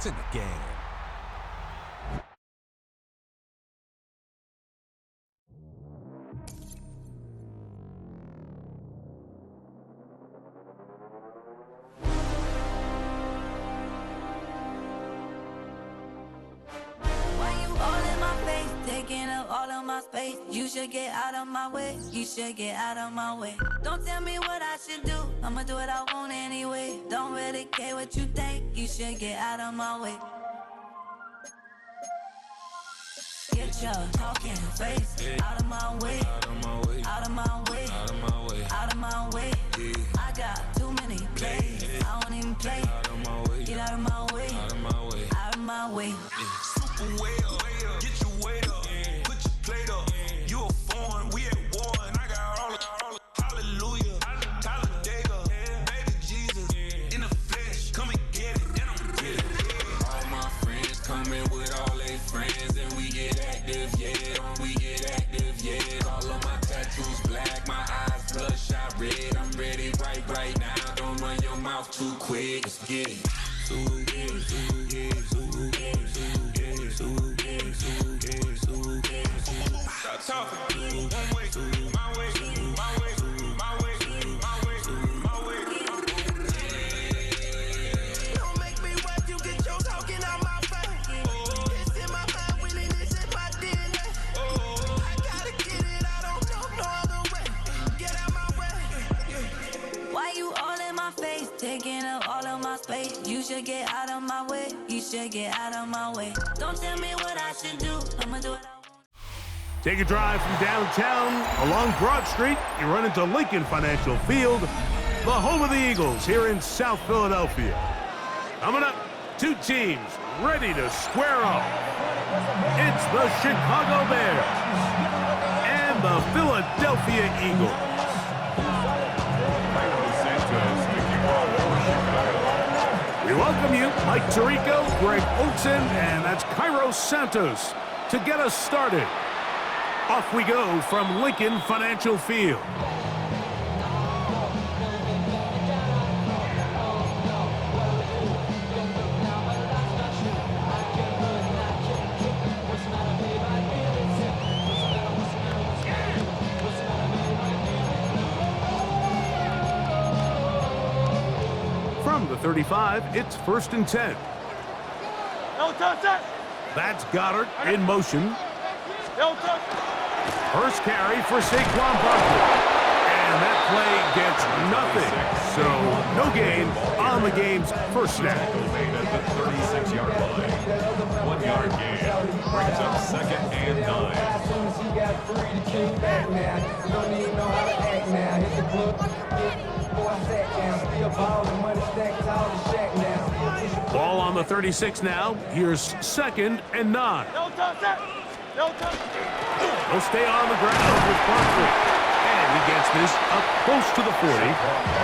in the game. Taking up all of my space. You should get out of my way. You should get out of my way. Don't tell me what I should do. I'ma do what I want anyway. Don't really care what you think. You should get out of my way. Get your talking face out of my way. Out of my way. Out of my way. Out of my way. Out of my way. I got too many plays. I don't even play. Out of my way. Get out of my way. Out of my way. Out of my way. Super way up. Get your weight up. Put your plate up. You a foreign. We at war. And I got all the hallelujah. Talladega. Baby Jesus. In the flesh. Come and get it. And I'm with it. All my friends coming with all their friends. And we get active, yeah. We get active, yeah. All of my tattoos black. My eyes bloodshot red. I'm ready right now. Don't run your mouth too quick. Let's get it. Stop talking. One way, my way, my way, my way, my way, my way. Don't make me watch you get your talking out my face. It's in my mind, winning this in my DNA. I gotta get it, I don't know no other way. Get out my way. Why you all in my face, taking up all of my space? You should get out of my way. You should get out of my way. Don't tell me what I should do. I'ma do it. Take a drive from downtown along Broad Street. You run into Lincoln Financial Field, the home of the Eagles here in South Philadelphia. Coming up, two teams ready to square off. It's the Chicago Bears and the Philadelphia Eagles. We welcome you, Mike Tirico, Greg Olson, and that's Cairo Santos to get us started. Off we go from Lincoln Financial Field. From the 35, it's 1st and 10. That's Goddard in motion. First carry for Saquon Barkley. And that play gets nothing. So no gain on the game's first snap. Made at the 36-yard line. 1 yard gain. Brings up 2nd and 9. Ball on the 36 now. Here's 2nd and 9. He'll stay on the ground with Barkley. And he gets this up close to the 40.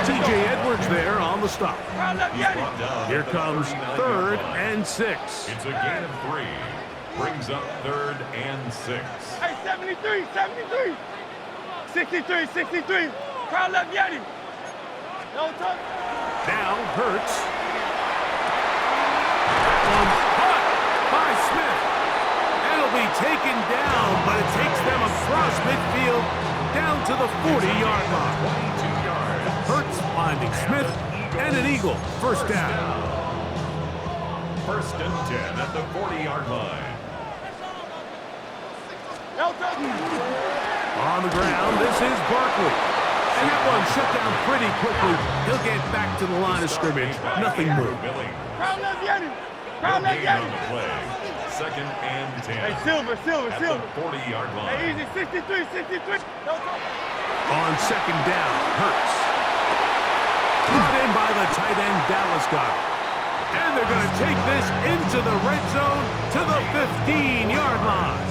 T.J. Edwards there on the stop. Here comes 3rd and 6. It's a gain of 3. Brings up 3rd and 6. Hey, 73, 73. 63, 63. Crowd left Yeti. No touch. Now Hurts. Caught by Smith. It'll be taken down, but it takes them across midfield down to the 40-yard line. 22 yards. Hurts finding Smith and an Eagle. First down. 1st and 10 at the 40-yard line. On the ground, this is Barkley. And that one shut down pretty quickly. He'll get back to the line of scrimmage. Nothing moved. Crowd left Yeti. Crowd left Yeti. 2nd and 10. Hey, Silver. At the 40-yard line. Hey, easy, 63, 63. No touch. On 2nd down, Hurts. Brought in by the tight end, Dallas Goedert. And they're going to take this into the red zone to the 15-yard line.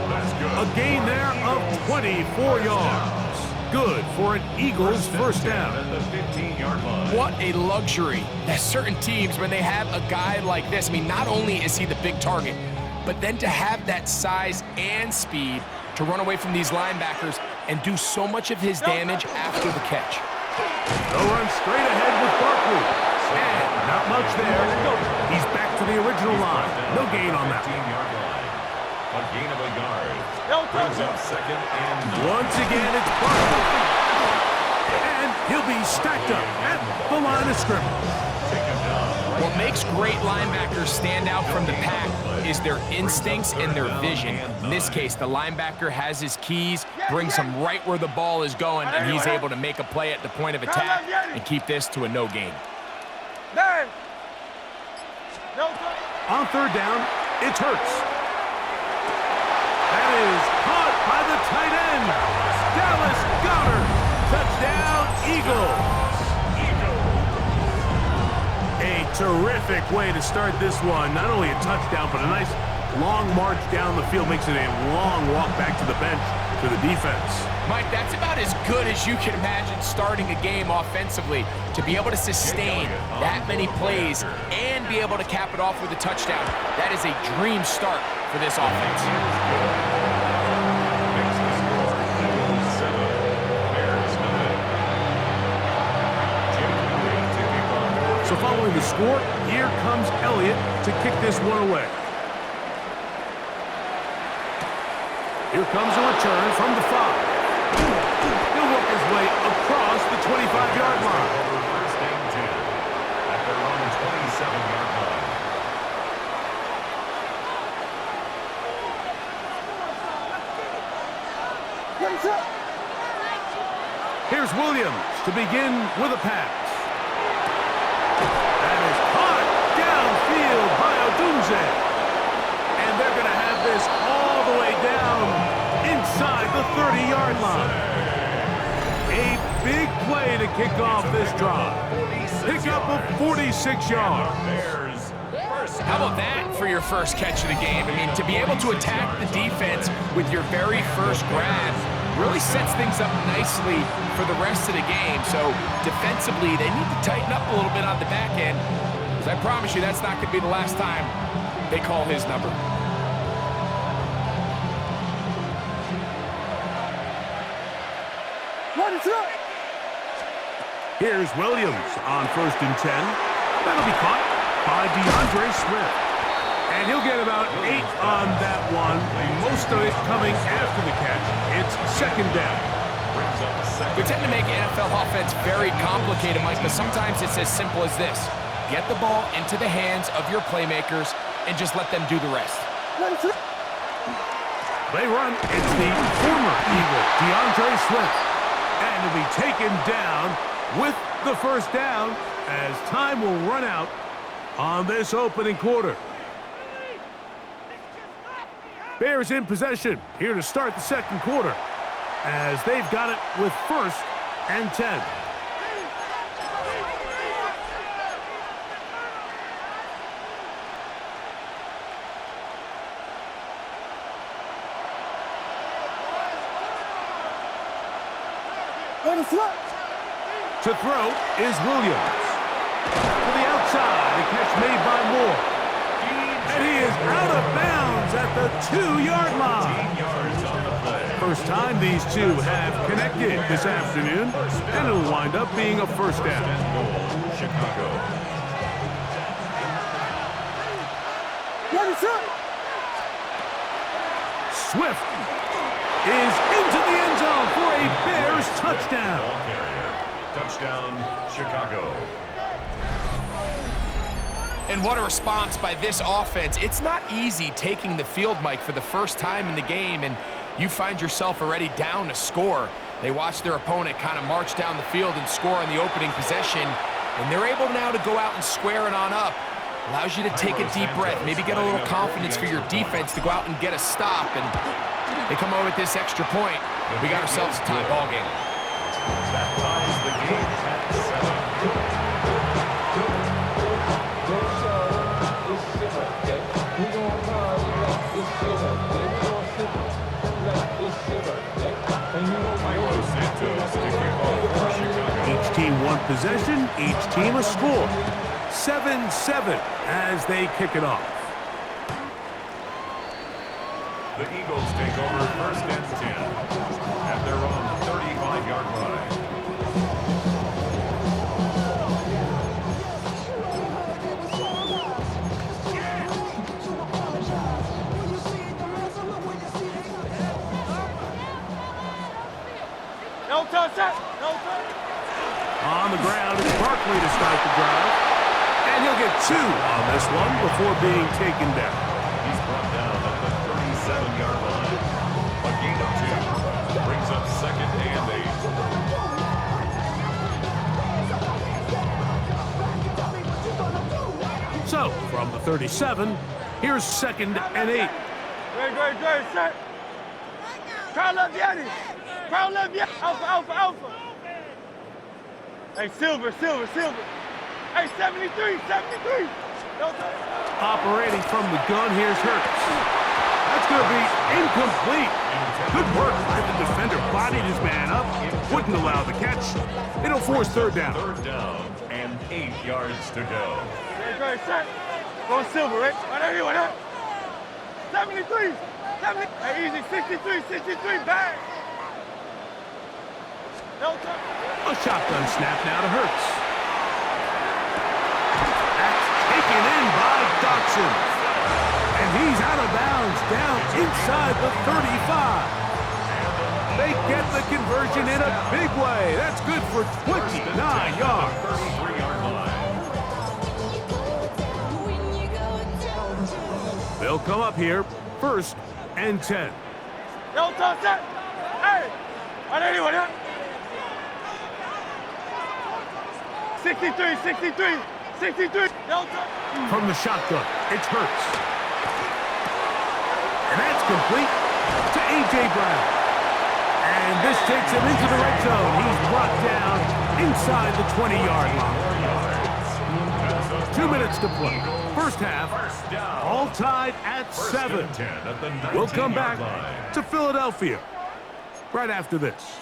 That's good. A gain there of 24 yards. Good for an Eagles first down. At the 15-yard line. What a luxury. There's certain teams, when they have a guy like this, I mean, not only is he the big target, but then to have that size and speed to run away from these linebackers and do so much of his damage after the catch. They'll run straight ahead with Barkley. And not much there. He's back to the original line. No gain on that. 15-yard line. A gain of a yard. No Brings touchdown. up second and Once again, it's Barkley. And he'll be stacked up at the line of scrimmage. take him down. What makes great linebackers stand out from the pack is their instincts and their vision. In this case, the linebacker has his keys, brings him right where the ball is going, and he's able to make a play at the point of attack and keep this to a no gain. Man. No touchdown. On third down, it's Hurts. That is caught by the tight end, Dallas Goedert. Touchdown, Eagles. A terrific way to start this one. Not only a touchdown, but a nice long march down the field. Makes it a long walk back to the bench to the defense. Mike, that's about as good as you can imagine starting a game offensively. To be able to sustain that many plays and be able to cap it off with a touchdown, that is a dream start for this offense. Makes the score Eagles 7, Bears 9. Jim Kelly to kick off. So following the score, here comes Elliott to kick this one away. Here comes a return from the 5. He'll work his way across the 25-yard line. Over first and 10 at their own 27-yard line. Here's Williams to begin with a pass. That is caught downfield by Odunze. And they're going to have this all the way down inside the 30-yard line. A big play to kick off this drive. Pick up of 46 yards. Bears first. How about that for your first catch of the game? I mean, to be able to attack the defense with your very first grab really sets things up nicely for the rest of the game. So defensively, they need to tighten up a little bit on the back end. Because I promise you, that's not going to be the last time they call his number. Here's Williams on first and 10. That'll be caught by DeAndre Swift. And he'll get about 8 on that one. Most of it coming after the catch. It's second down. Brings up second. We tend to make NFL offense very complicated, Mike, but sometimes it's as simple as this. Get the ball into the hands of your playmakers and just let them do the rest. They run. It's the former Eagle, DeAndre Swift. And he'll be taken down with the first down as time will run out on this opening quarter. Bears in possession here to start the second quarter as they've got it with first and 10. To throw is Williams. To the outside, a catch made by Moore. And he is out of bounds at the 2-yard line. 15 yards on the play. First time these two have connected this afternoon, and it'll wind up being a first down. And goal, Chicago. Swift is into the end zone for a Bears touchdown. Ball carrier. Touchdown, Chicago. And what a response by this offense. It's not easy taking the field, Mike, for the first time in the game, and you find yourself already down a score. They watch their opponent kind of march down the field and score on the opening possession, and they're able now to go out and square it on up. Allows you to take a deep breath, maybe get a little confidence for your defense to go out and get a stop, and they come over with this extra point. We got ourselves a tie ball game. That ties the game at 7. Each team one possession, each team a score. 7-7 as they kick it off. The Eagles take over first and 10 at their own 35-yard line. touch that. No touch. On the ground, it's Barkley to start the drive. And he'll get 2 on this one before being taken down. He's brought down at the 37-yard line. A gain of 2 brings up 2nd and 8. So, from the 37, here's 2nd and 8. Great, set. Crowd left Yanni. Crowd left Yanni. Alpha. Hey, Silver. Hey, 73. No touch. Operating from the gun, here's Hurts. That's going to be incomplete. Good work by the defender. Bodied his man up. Wouldn't allow the catch. It'll force 3rd down. 3rd down and 8 yards to go. Great, set. Go Silver, right? Right there. 73. Hey, easy. 63. Bang. No touch. A shotgun snap now to Hurts. That's taken in by Dotson. And he's out of bounds down inside the 35. They get the conversion in a big way. That's good for 29 yards. 33-yard line. They'll come up here, 1st and 10. No touch that. Hey. Right there. 63. No touch. From the shotgun, it's Hurts. And that's complete to A.J. Brown. And this takes him into the red zone. He's brought down inside the 20-yard line. 2 minutes to play. First half, all tied at 7. We'll come back to Philadelphia right after this.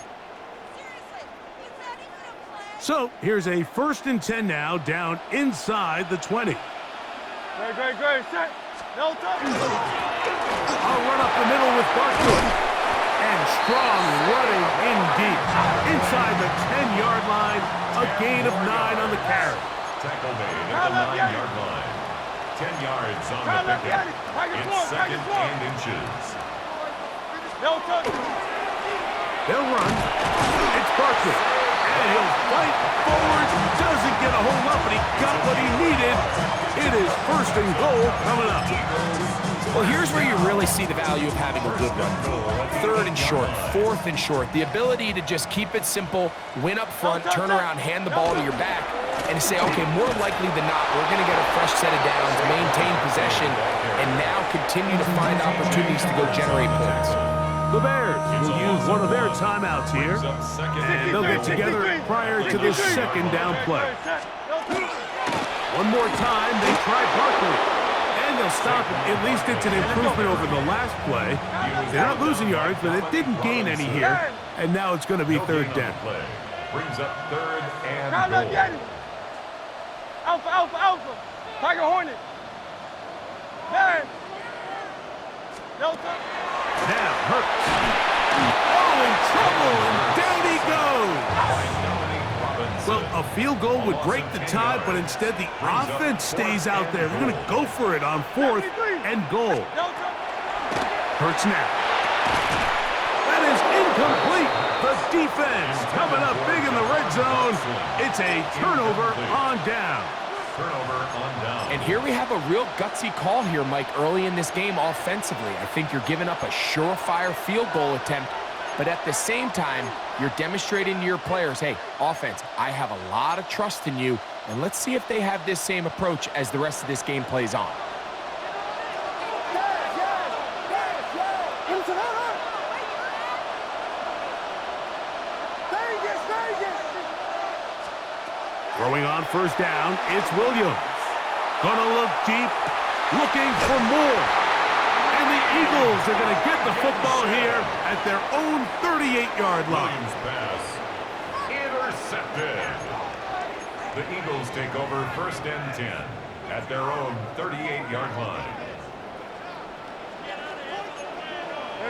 So, here's a 1st and 10 now, down inside the 20. Great, set. No touch. I'll run up the middle with Barkley. And strong running in deep. Inside the 10-yard line, a gain of 9 on the carry. Tackle made at the 9-yard line. 10 yards on the pickup. It's 2nd and inches. No touch. They'll run. It's Barkley. And he'll fight forward. Doesn't get a hold up, but he got what he needed. It is 1st and goal coming up. Well, here's where you really see the value of having a good run. 3rd and short, 4th and short. The ability to just keep it simple, win up front, turn around, hand the ball to your back, and say, okay, more likely than not, we're going to get a fresh set of downs, maintain possession, and now continue to find opportunities to go generate points. The Bears will use one of their timeouts here, and they'll get together prior to the 2nd down play. One more time, they try Barkley. And they'll stop it. At least it's an improvement over the last play. They're not losing yards, but it didn't gain any here. And now it's going to be 3rd down. Brings up 3rd and goal. Alpha. Tiger Hornet. Man. No touch. Now Hurts. Oh, in trouble, and down he goes. Well, a field goal would break the tie, but instead the offense stays out there. They're going to go for it on 4th and goal. Hurts now. That is incomplete. The defense coming up big in the red zone. It's a turnover on down. And here we have a real gutsy call here, Mike, early in this game offensively. I think you're giving up a surefire field goal attempt, but at the same time, you're demonstrating to your players, hey, offense, I have a lot of trust in you, and let's see if they have this same approach as the rest of this game plays on. Throwing on 1st down, it's Williams. Gonna look deep, looking for more. And the Eagles are gonna get the football here at their own 38-yard line. Pass intercepted. The Eagles take over 1st and 10 at their own 38-yard line.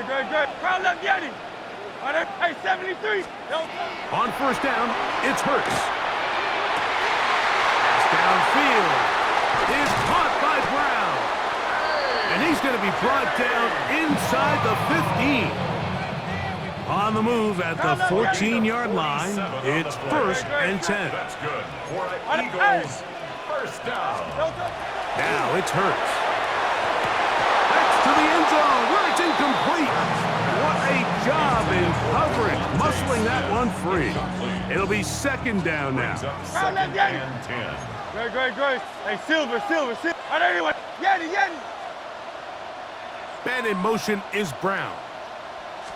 Good. Crowd left Yanni. Hey, 73. On 1st down, it's Hurts. Downfield is caught by Brown. And he's going to be brought down inside the 15. On the move at the 14-yard line. It's 1st and 10. That's good for the Eagles. First down. Now it's Hurts. That's to the end zone where it's incomplete. What a job in coverage, muscling that one free. It'll be 2nd down now. 2nd and 10. Great. Hey, Silver. I don't even. Yeti. Man in motion is Brown.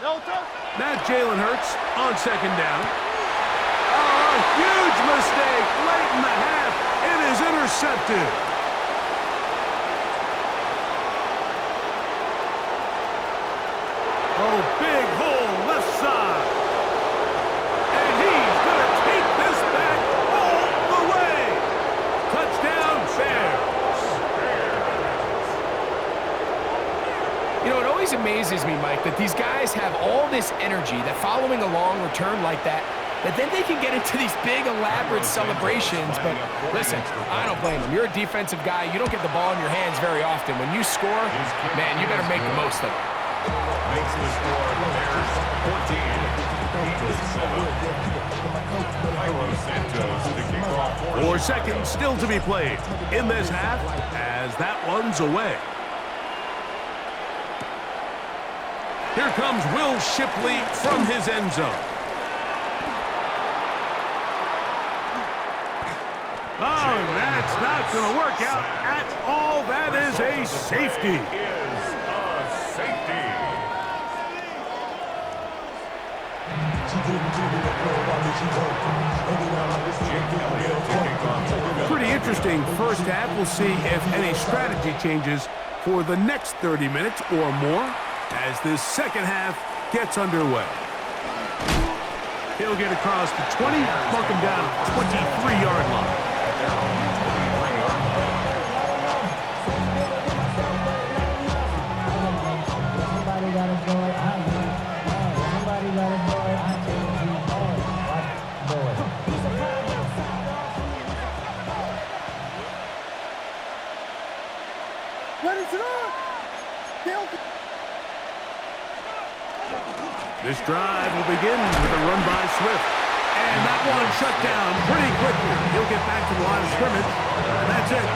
No touch. Now Jalen Hurts on 2nd down. Oh, a huge mistake late in the half. It is intercepted. Oh, big hole left side. And he's going to take this back all the way. Touchdown, Bears. You know, it always amazes me, Mike, that these guys have all this energy, that following a long return like that then they can get into these big, elaborate celebrations. But listen, I don't blame them. You're a defensive guy. You don't get the ball in your hands very often. When you score, man, you better make the most of it. Makes the score Bears 14, Eagles 7. Cairo Santos to kick off. 4 seconds still to be played in this half as that one's away. Here comes Will Shipley from his end zone. Oh, that's not going to work out at all. That is a safety. Is a safety. Pretty interesting first half. We'll see if any strategy changes for the next 30 minutes or more as this second half gets underway. He'll get across the 20, mark him down at the 23-yard line. This drive will begin with a run by Swift. And that one shut down pretty quickly. He'll get back to the line of scrimmage. And that's it.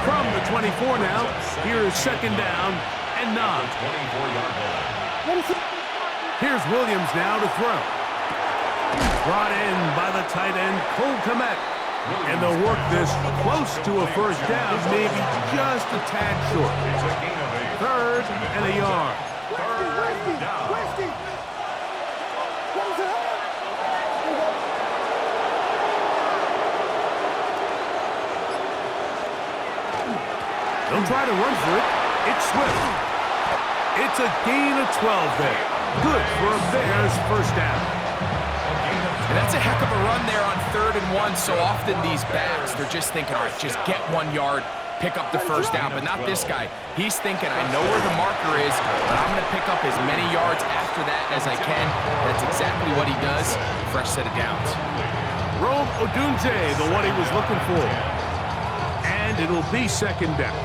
From the 24 now, here is 2nd down and 9. Here's Williams now to throw. Brought in by the tight end, Cole Kmet. And they'll work this close to a first down, maybe just a tad short. 3rd and a yard. They'll try to run for it. It's Swift. It's a gain of 12 there. Good for a Bears first down. And that's a heck of a run there on 3rd and 1. So often these backs, they're just thinking, all right, just get 1 yard, pick up the first down. But not this guy. He's thinking, I know where the marker is, but I'm going to pick up as many yards after that as I can. That's exactly what he does. Fresh set of downs. Rome Odunze, the one he was looking for. And it'll be 2nd down.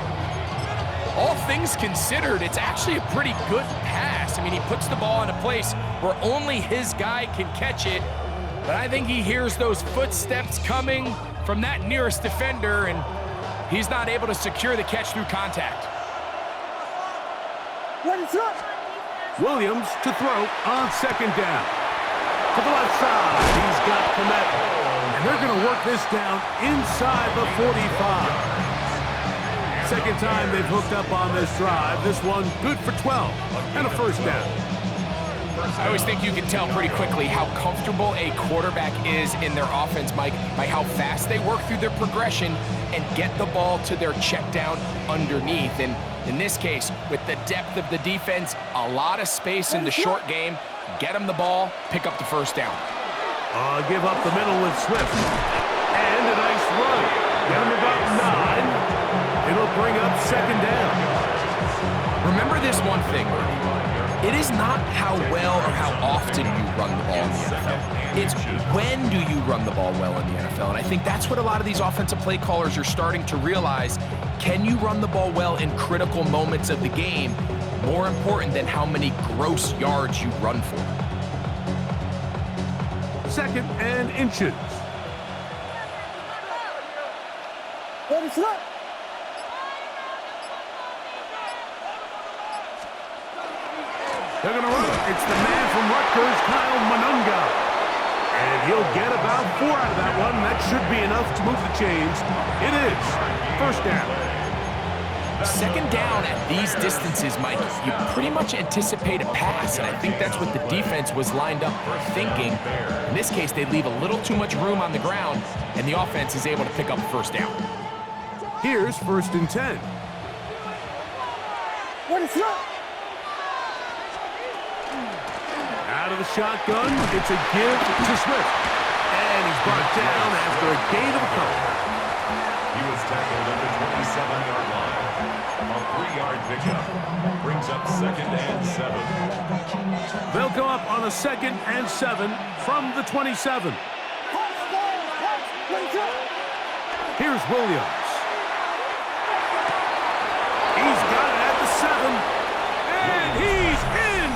All things considered, it's actually a pretty good pass. I mean, he puts the ball in a place where only his guy can catch it. But I think he hears those footsteps coming from that nearest defender, and he's not able to secure the catch through contact. Williams to throw on 2nd down. To the left side, he's got Kmet. And they're going to work this down inside the 45. Second time they've hooked up on this drive. This one good for 12 and a first down. I always think you can tell pretty quickly how comfortable a quarterback is in their offense, Mike, by how fast they work through their progression and get the ball to their check down underneath. And in this case, with the depth of the defense, a lot of space in the short game, get them the ball, pick up the first down. Give up the middle with Swift. And a nice run. Get him about 9. It'll bring up 2nd down. Remember this one thing, it is not how well or how often you run the ball in the NFL. It's when do you run the ball well in the NFL. And I think that's what a lot of these offensive play callers are starting to realize. Can you run the ball well in critical moments of the game? more important than how many gross yards you run for. 2nd and inches. They're going to run it. It's the man from Rutgers, Kyle Monunga. And he'll get about 4 out of that one. That should be enough to move the chains. It is 1st down. 2nd down at these distances, Mike, you pretty much anticipate a pass, and I think that's what the defense was lined up thinking. In this case, they leave a little too much room on the ground, and the offense is able to pick up 1st down. Here's 1st and 10. What is up? Out of the shotgun, it's a give to Swift. And he's brought down after a gain of a couple. He was tackled at the 27-yard line. A 3-yard pickup brings up 2nd and 7. They'll go up on a 2nd and 7 from the 27. Here's Williams. He's got it at the 7. And he's in!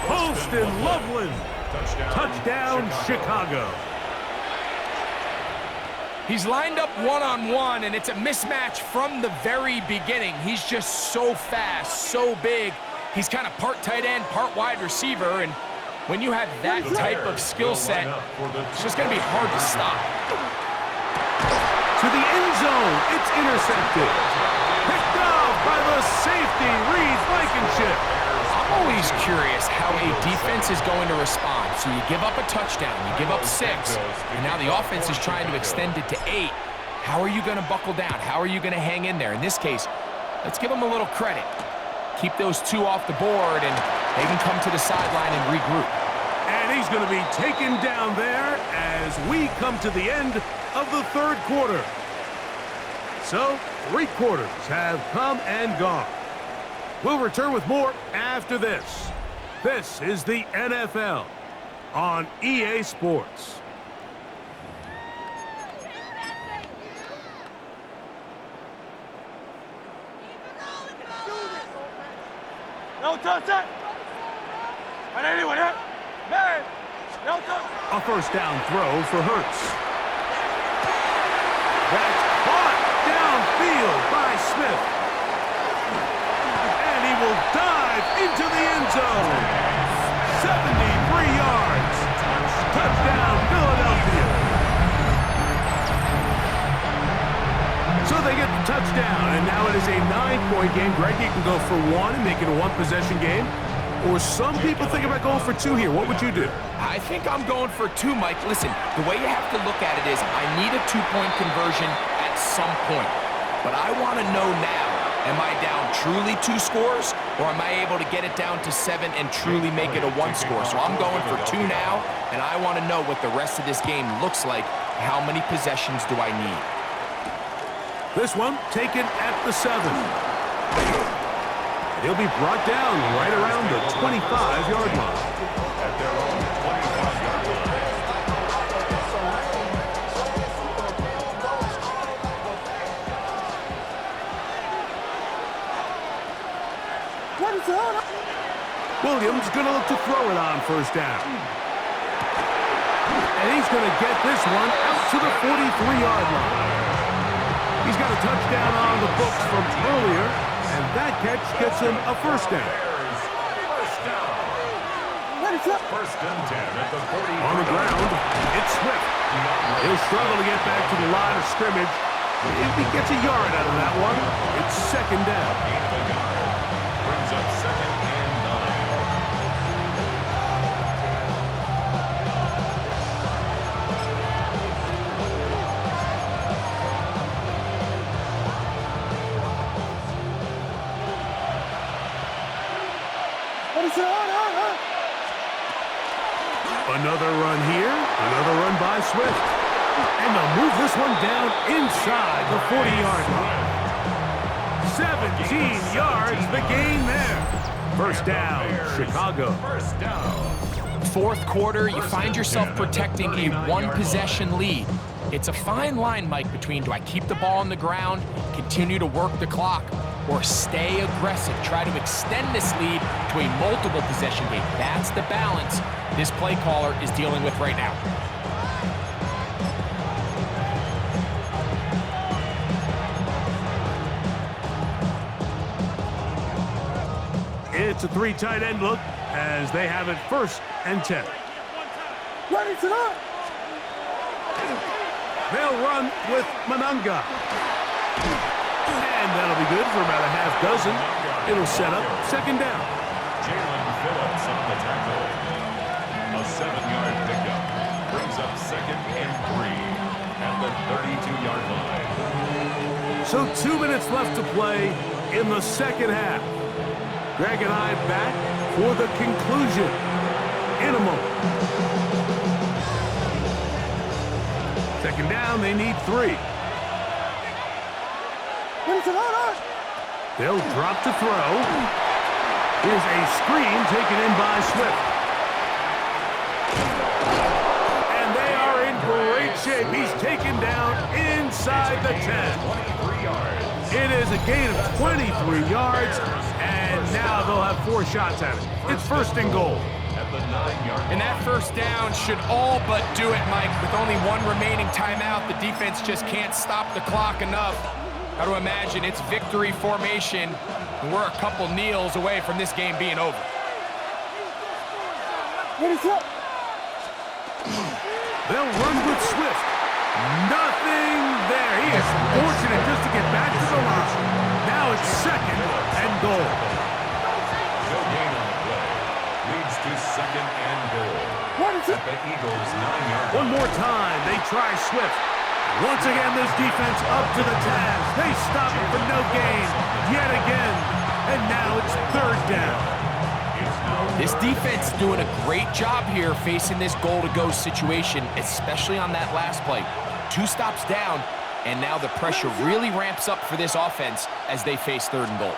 Poston Loveland. Touchdown, Chicago. He's lined up one-on-one, and it's a mismatch from the very beginning. He's just so fast, so big. He's kind of part tight end, part wide receiver, and when you have that type of skill set, it's just going to be hard to stop. To the end zone, it's intercepted. Picked off by the safety, Reed Blankenship. I'm always curious how a defense is going to respond. So you give up a touchdown, you give up 6, and now the offense is trying to extend it to 8. How are you going to buckle down? How are you going to hang in there? In this case, let's give them a little credit. Keep those 2 off the board, and they can come to the sideline and regroup. And he's going to be taken down there as we come to the end of the 3rd quarter. So, 3 quarters have come and gone. We'll return with more after this. This is the NFL on EA Sports. No touch that. And anyone hit? Man, no touch. A 1st down throw for Hurts. That's caught downfield by Smith. And he will dive into the end zone. 73 yards. Touchdown, Philadelphia. So they get the touchdown, and now it is a 9-point game. Greg, you can go for 1 and make it a 1-possession game. Or some people think about going for 2 here. What would you do? I think I'm going for 2, Mike. Listen, the way you have to look at it is I need a 2-point conversion at some point. But I want to know now, am I down truly 2 scores, or am I able to get it down to 7 and truly make it a 1 score? So I'm going for 2 now, and I want to know what the rest of this game looks like. How many possessions do I need? This one taken at the 7. He'll be brought down right around the 25-yard line. At their own 25-yard line. What is that? Williams going to look to throw it on 1st down. And he's going to get this one out to the 43-yard line. He's got a touchdown on the books from earlier, and that catch gets him a 1st down. First down. What is up? 1st and 10 at the 40. On the ground, it's Swift. He'll struggle to get back to the line of scrimmage. If he gets a yard out of that one, it's 2nd down. Gain of a yard. Brings up 2nd and 9. What is that? Another run here, another run by Swift. And they'll move this one down inside the 40-yard line. 17 yards, the gain there. 1st down, Chicago. 1st down. fourth quarter, you find yourself protecting a one-possession lead. It's a fine line, Mike, between do I keep the ball on the ground, continue to work the clock, or stay aggressive, try to extend this lead to a multiple possession game. That's the balance this play caller is dealing with right now. It's a three tight end look as they have it 1st and 10. Ready to go. They'll run with Mananga. And that'll be good for about a half dozen. It'll set up 2nd down. Jalen Phillips on the tackle. A 7-yard pickup brings up 2nd and 3 at the 32-yard line. So 2 minutes left to play in the 2nd half. Greg and I back for the conclusion in a moment. 2nd down, they need 3. They'll drop to throw. Here's a screen taken in by Swift. And they are in great shape. He's taken down inside the 10. 23 yards. It is a gain of 23 yards, and now they'll have 4 shots at it. It's 1st and goal. At the 9-yard And that 1st down should all but do it, Mike. With only 1 remaining timeout, the defense just can't stop the clock enough. Got to imagine it's victory formation, and we're a couple kneels away from this game being over. They'll run with Swift. Nothing there. He is fortunate just to get back to the line. Now it's 2nd and goal. No gain on the play. Leads to 2nd and goal. At the Eagles' 9-yard line. One more time, they try Swift. Once again, this defense up to the task. They stop it for no gain yet again. And now it's 3rd down. This defense doing a great job here facing this goal-to-go situation, especially on that last play. 2 stops down, and now the pressure really ramps up for this offense as they face 3rd and goal.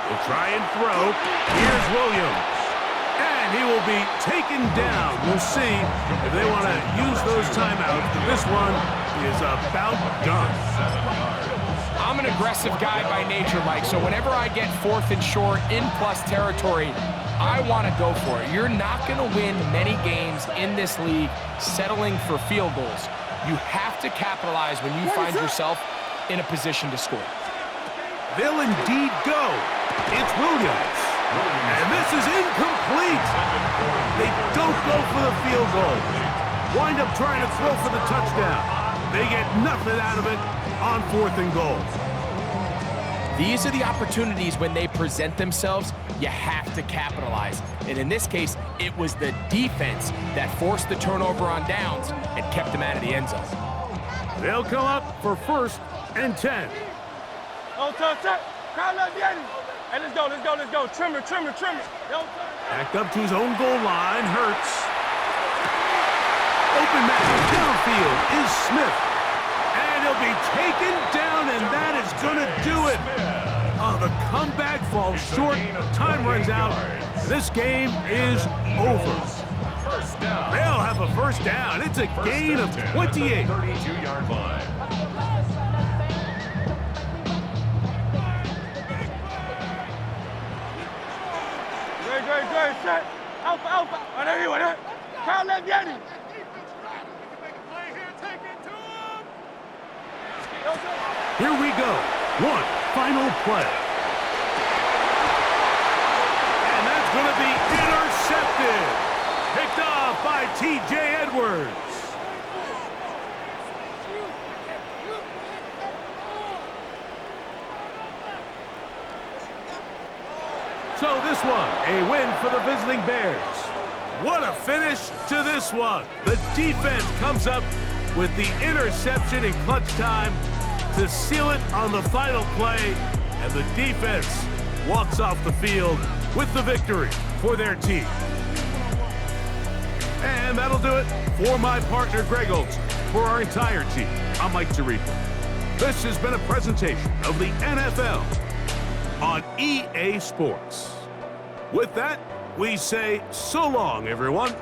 They'll try and throw. Here's Williams. And he will be taken down. We'll see if they want to use those timeouts. But this one is about done. I'm an aggressive guy by nature, Mike, so whenever I get 4th and short in plus territory, I want to go for it. You're not going to win many games in this league settling for field goals. You have to capitalize when you find yourself in a position to score. They'll indeed go. It's Williams. And this is incomplete. They don't go for the field goal. Wind up trying to throw for the touchdown. They get nothing out of it on 4th and goal. These are the opportunities when they present themselves, you have to capitalize. And in this case, it was the defense that forced the turnover on downs and kept them out of the end zone. They'll come up for 1st and 10. Oh, touch it. Crowd left Yeti. Hey, let's go. Trimmer. Backed up to his own goal line, Hurts. Open match downfield is Smith. And he'll be taken down, and that is going to do it. Oh, the comeback falls short. Time runs out. This game is over. They'll have a 1st down. It's a gain of 28. 32-yard line. Great. Set. Alpha. Right here. Crowd left Yeti. Here we go. One final play. And that's going to be intercepted. Picked off by T.J. Edwards. So this one, a win for the visiting Bears. What a finish to this one. The defense comes up with the interception in clutch time to seal it on the final play, and the defense walks off the field with the victory for their team. And that'll do it for my partner, Greg Olds. For our entire team, I'm Mike Tirico. This has been a presentation of the NFL on EA Sports. With that, We say so long, everyone.